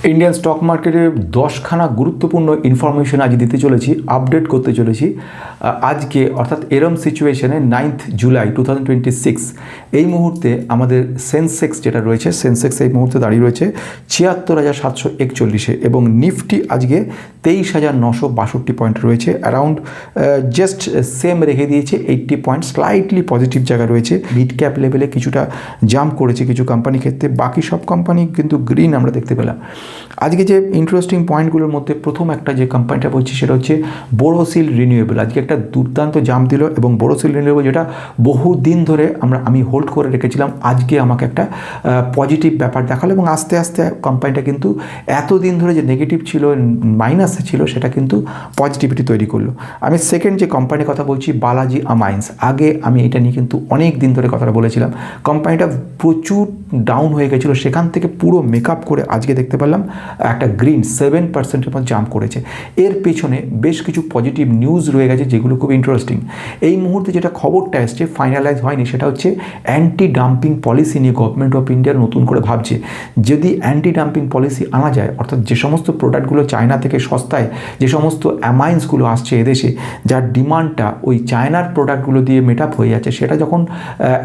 Indian stock মার্কেটে 10খানা গুরুত্বপূর্ণ information আজ দিতে চলেছি, আপডেট করতে চলেছি। আজকে অর্থাৎ এরম সিচুয়েশনে 9th জুলাই 2026 এই মুহূর্তে আমাদের সেন্সেক্স যেটা রয়েছে, সেন্সেক্স এই মুহূর্তে দাঁড়িয়ে রয়েছে ৭৬,৭৪১ এবং নিফটি আজকে ২৩,৯৬২ পয়েন্ট রয়েছে, অ্যারাউন্ড জাস্ট সেম রেখে দিয়েছে, 80 পয়েন্ট স্লাইটলি পজিটিভ জায়গা রয়েছে। মিড ক্যাপ লেভেলে কিছুটা জাম্প করেছে কিছু কোম্পানির ক্ষেত্রে, বাকি সব কোম্পানি কিন্তু গ্রিন আমরা দেখতে পেলাম। আজকে যে ইন্টারেস্টিং পয়েন্টগুলোর মধ্যে প্রথম একটা যে কোম্পানিটা বলছি সেটা হচ্ছে বোরোসিল রিনিউয়েবল। আজকে একটা দুর্দান্ত জাম্প দিল এবং বোরোসিল রিনিউয়েবল যেটা বহুদিন ধরে আমি হোল্ড করে রেখেছিলাম, আজকে আমাকে একটা পজিটিভ ব্যাপার দেখালো এবং আস্তে আস্তে কোম্পানিটা কিন্তু এতদিন ধরে যে নেগেটিভ ছিল, মাইনাসে ছিল, সেটা কিন্তু পজিটিভিটি তৈরি করলো। আমি সেকেন্ড যে কোম্পানির কথা বলছি বালাজি আমাইন্স। আগে আমি এটা নিয়ে কিন্তু অনেক দিন ধরে কথাটা বলেছিলাম, কোম্পানিটা প্রচুর ডাউন হয়ে গেছিলো, সেখান থেকে পুরো মেকআপ করে আজকে দেখতে পেলাম একটা গ্রিন 7%-এর মতো জাম্প করেছে। এর পেছনে বেশ কিছু পজিটিভ নিউজ রয়ে গেছে যেগুলো খুব ইন্টারেস্টিং। এই মুহূর্তে যেটা খবরটা এসছে, ফাইনালাইজ হয়নি, সেটা হচ্ছে অ্যান্টি ডাম্পিং পলিসি নিয়ে গভর্নমেন্ট অফ ইন্ডিয়া নতুন করে ভাবছে। যদি অ্যান্টি ডাম্পিং পলিসি আনা যায়, অর্থাৎ যে সমস্ত প্রোডাক্টগুলো চায়না থেকে সস্তায়, যে সমস্ত অ্যামাইন্সগুলো আসছে এদেশে, যার ডিমান্ডটা ওই চায়নার প্রোডাক্টগুলো দিয়ে মেট আপ হয়ে যাচ্ছে, সেটা যখন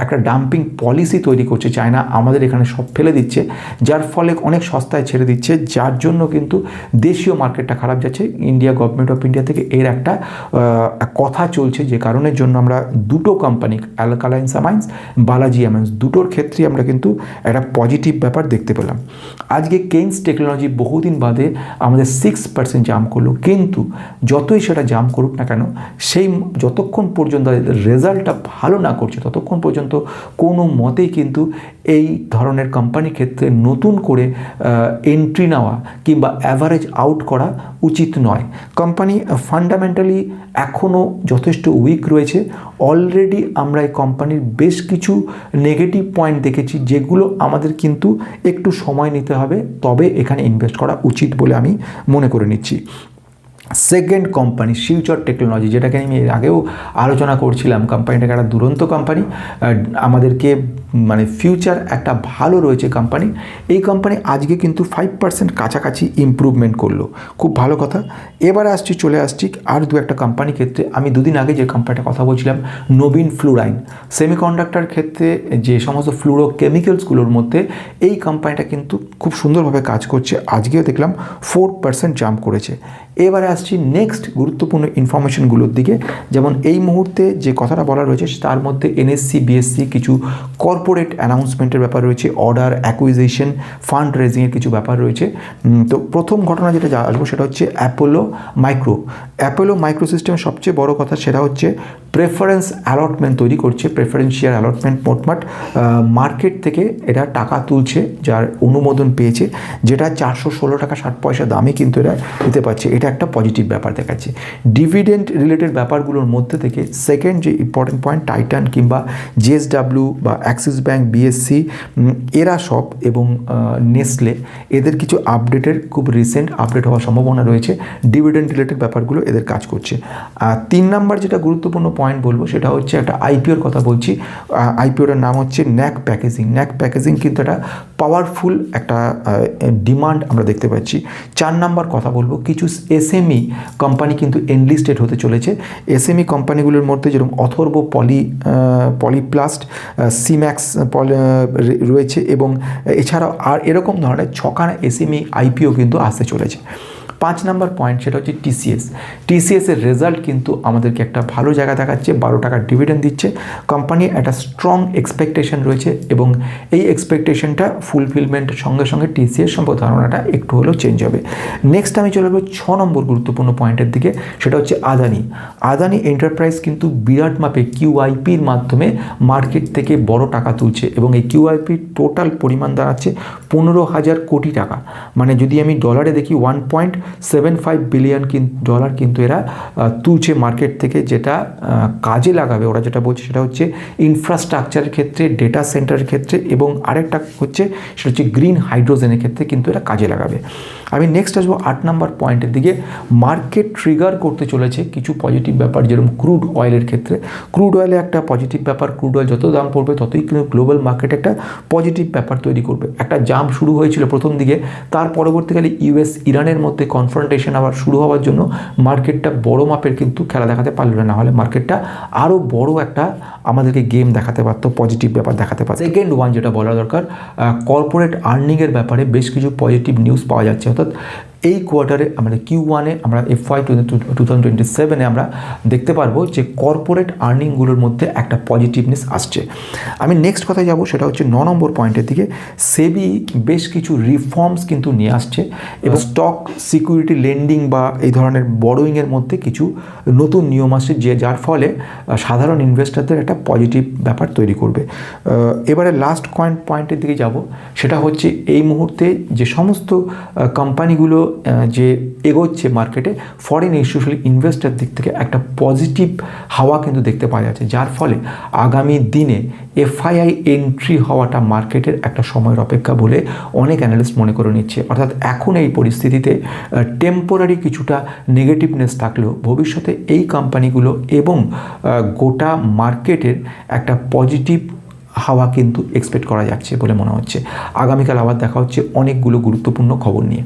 একটা ডাম্পিং পলিসি তৈরি করছে চায়না, আমাদের এখানে সব ফেলে দিচ্ছে, যার ফলে অনেক সস্তায় ছেড়ে দিচ্ছে, যার জন্য কিন্তু দেশীয় মার্কেটটা খারাপ যাচ্ছে। ইন্ডিয়া গভর্নমেন্ট অফ ইন্ডিয়া থেকে এর একটা কথা চলছে, যে কারণের জন্য আমরা দুটো কোম্পানি, অ্যালকালাইন্স আমাইন্স, বালাজি আমাইন্স, দুটোর ক্ষেত্রে আমরা কিন্তু একটা পজিটিভ ব্যাপার দেখতে পেলাম। আজকে কেইন্স টেকনোলজি বহুদিন বাদে আমাদের 6% জাম্প করলো, কিন্তু যতই সেটা জাম্প করুক না কেন, সেই যতক্ষণ পর্যন্ত রেজাল্টটা ভালো না করছে ততক্ষণ পর্যন্ত কোনো মতেই কিন্তু এই ধরনের কোম্পানির ক্ষেত্রে নতুন করে এন্ট্রি নেওয়া কিংবা অ্যাভারেজ আউট করা উচিত নয়। কোম্পানি ফান্ডামেন্টালি এখনও যথেষ্ট উইক রয়েছে। অলরেডি আমরা এই কোম্পানির বেশ কিছু নেগেটিভ পয়েন্ট দেখেছি, যেগুলো আমাদের কিন্তু একটু সময় নিতে হবে, তবে এখানে ইনভেস্ট করা উচিত বলে আমি মনে করে নিচ্ছি। সেকেন্ড কোম্পানি শিলচর টেকনোলজি, যেটাকে আমি এর আগেও আলোচনা করছিলাম, কোম্পানিটাকে একটা দুরন্ত কোম্পানি, আমাদেরকে মানে ফিউচার একটা ভালো রয়েছে কোম্পানি। এই কোম্পানি আজকে কিন্তু 5% কাছাকাছি ইমপ্রুভমেন্ট করলো, খুব ভালো কথা। এবারে চলে আসছি আর দু একটা কোম্পানির ক্ষেত্রে। আমি দুদিন আগে যে কোম্পানিটার কথা বলছিলাম, নবীন ফ্লুরাইন, সেমিকন্ডাক্টর ক্ষেত্রে যে সমস্ত ফ্লুরো কেমিক্যালসগুলোর মধ্যে এই কোম্পানিটা কিন্তু খুব সুন্দরভাবে কাজ করছে। আজকেও দেখলাম 4% জাম্প করেছে। এবারে আসছি নেক্সট গুরুত্বপূর্ণ ইনফরমেশনগুলোর দিকে। যেমন এই মুহূর্তে যে কথাটা বলা রয়েছে তার মধ্যে এনএসসি বিএসসি কিছু কর্পোরেট অ্যানাউন্সমেন্টের ব্যাপার রয়েছে, অর্ডার অ্যাকুইজিশন, ফান্ড রেজিংয়ের কিছু ব্যাপার রয়েছে। তো প্রথম ঘটনা যেটা আসবো সেটা হচ্ছে অ্যাপোলো মাইক্রো সিস্টেমের সবচেয়ে বড় কথা সেটা হচ্ছে প্রেফারেন্স অ্যালটমেন্ট তৈরি করছে, প্রেফারেন্সিয়াল অ্যালটমেন্ট। মোটমাট মার্কেট থেকে এটা টাকা তুলছে, যার অনুমোদন পেয়েছে, যেটা 416 টাকা 60 পয়সা দামে কিন্তু এরা দিতে পারছে। এটা একটা পজিটিভ ব্যাপার দেখাচ্ছে। ডিভিডেন্ড রিলেটেড ব্যাপারগুলোর মধ্যে থেকে সেকেন্ড যে ইম্পর্টেন্ট পয়েন্ট, টাইটান কিংবা জেএসডাব্লিউ বা অ্যাক্সিস ব্যাঙ্ক, বিএসসি, এরা সব এবং নেসলে, এদের কিছু আপডেটের খুব রিসেন্ট আপডেট হওয়ার সম্ভাবনা রয়েছে। ডিভিডেন্ড রিলেটেড ব্যাপারগুলো এদের কাজ করছে। 3 নাম্বার যেটা গুরুত্বপূর্ণ পয়েন্ট বলবো সেটা হচ্ছে একটা আইপিওর কথা বলছি। আইপিওটার নাম হচ্ছে ন্যাক প্যাকেজিং কিন্তু একটা পাওয়ারফুল একটা ডিমান্ড আমরা দেখতে পাচ্ছি। 4 নাম্বার কথা বলবো, কিছু এসএমই কোম্পানি কিন্তু এনলিস্টেড হতে চলেছে। এসএমই কোম্পানিগুলোর মধ্যে যেরকম অথর্ব পলিপ্লাস্ট, সিম্যাক্স রয়েছে এবং এছাড়াও আর এরকম ধরনের 6খানা এসএমই আইপিও কিন্তু আসতে চলেছে। 5 নাম্বার পয়েন্ট সেটা হচ্ছে টিসিএসের রেজাল্ট কিন্তু আমাদেরকে একটা ভালো জায়গা দেখাচ্ছে, 12 টাকার ডিভিডেন্ড দিচ্ছে। কোম্পানির একটা স্ট্রং এক্সপেকটেশন রয়েছে এবং এই এক্সপেকটেশনটা ফুলফিলমেন্টের সঙ্গে সঙ্গে টিসিএস সম্পর্কে ধারণাটা একটু হলেও চেঞ্জ হবে। নেক্সট আমি চলে যাবো 6 নম্বর গুরুত্বপূর্ণ পয়েন্টের দিকে, সেটা হচ্ছে আদানি এন্টারপ্রাইজ কিন্তু বিরাট মাপে কিউআইপির মাধ্যমে মার্কেট থেকে বড় টাকা তুলছে এবং এই কিউআইপির টোটাল পরিমাণ দাঁড়াচ্ছে 15,000 কোটি টাকা। মানে যদি আমি ডলারে দেখি 1.75 বিলিয়ন ডলার কিন্তু এরা তুলছে মার্কেট থেকে, যেটা কাজে লাগাবে। ওরা যেটা বলছে সেটা হচ্ছে ইনফ্রাস্ট্রাকচারের ক্ষেত্রে, ডেটা সেন্টারের ক্ষেত্রে এবং আরেকটা হচ্ছে সেটা হচ্ছে গ্রিন হাইড্রোজেনের ক্ষেত্রে কিন্তু এরা কাজে লাগাবে। আমি নেক্সট আসবো 8 নম্বর পয়েন্টের দিকে। মার্কেট ট্রিগার করতে চলেছে কিছু পজিটিভ ব্যাপার, যেরকম ক্রুড অয়েলের ক্ষেত্রে। ক্রুড অয়েলে একটা পজিটিভ ব্যাপার, ক্রুড অয়েল যত দাম পড়বে ততই কিন্তু গ্লোবাল মার্কেটে একটা পজিটিভ ব্যাপার তৈরি করবে। একটা জাম্প শুরু হয়েছিল প্রথম দিকে, তার পরবর্তীকালে ইউএস ইরানের মধ্যে কনফ্রন্টেশন আবার শুরু হওয়ার জন্য মার্কেটটা বড় মাপের কিন্তু খেলা দেখাতে পারল না, হলে মার্কেটটা আরও বড় একটা আমাদেরকে গেম দেখাতে পারতো, পজিটিভ ব্যাপার দেখাতে পারতো। সেকেন্ড ওয়ান যেটা বলা দরকার, কর্পোরেট আর্নিংয়ের ব্যাপারে বেশ কিছু পজিটিভ নিউজ পাওয়া যাচ্ছে। অর্থাৎ এই কোয়ার্টারে আমরা Q1-এ আমরা FY 2027-এ আমরা দেখতে পারবো যে কর্পোরেট আর্নিংগুলোর মধ্যে একটা পজিটিভনেস আসছে। আমি নেক্সট কথায় যাব, সেটা হচ্ছে 9 নম্বর পয়েন্টের দিকে। সেবি বেশ কিছু রিফর্মস কিন্তু নিয়ে আসছে এবং স্টক সিকিউরিটি লেন্ডিং বা এই ধরনের বড়োয়িংয়ের মধ্যে কিছু নতুন নিয়ম আসছে, যার ফলে সাধারণ ইনভেস্টরদের একটা পজিটিভ ব্যাপার তৈরি করবে। এবারে লাস্ট পয়েন্টের দিকে যাব, সেটা হচ্ছে এই মুহূর্তে যে সমস্ত কোম্পানিগুলো যে এগোচ্ছে মার্কেটে, ফরেন ইনস্টিটিউশনাল ইনভেস্টার দিক থেকে একটা পজিটিভ হাওয়া কিন্তু দেখতে পাওয়া যাচ্ছে, যার ফলে আগামী দিনে এফআইআই এন্ট্রি হওয়াটা মার্কেটের একটা সময়ের অপেক্ষা বলে অনেক অ্যানালিস্ট মনে করে নিচ্ছে। অর্থাৎ এখন এই পরিস্থিতিতে টেম্পোরারি কিছুটা নেগেটিভনেস থাকলেও ভবিষ্যতে এই কোম্পানিগুলো এবং গোটা মার্কেটের একটা পজিটিভ হাওয়া কিন্তু এক্সপেক্ট করা যাচ্ছে বলে মনে হচ্ছে। আগামীকাল আবার দেখা হচ্ছে অনেকগুলো গুরুত্বপূর্ণ খবর নিয়ে।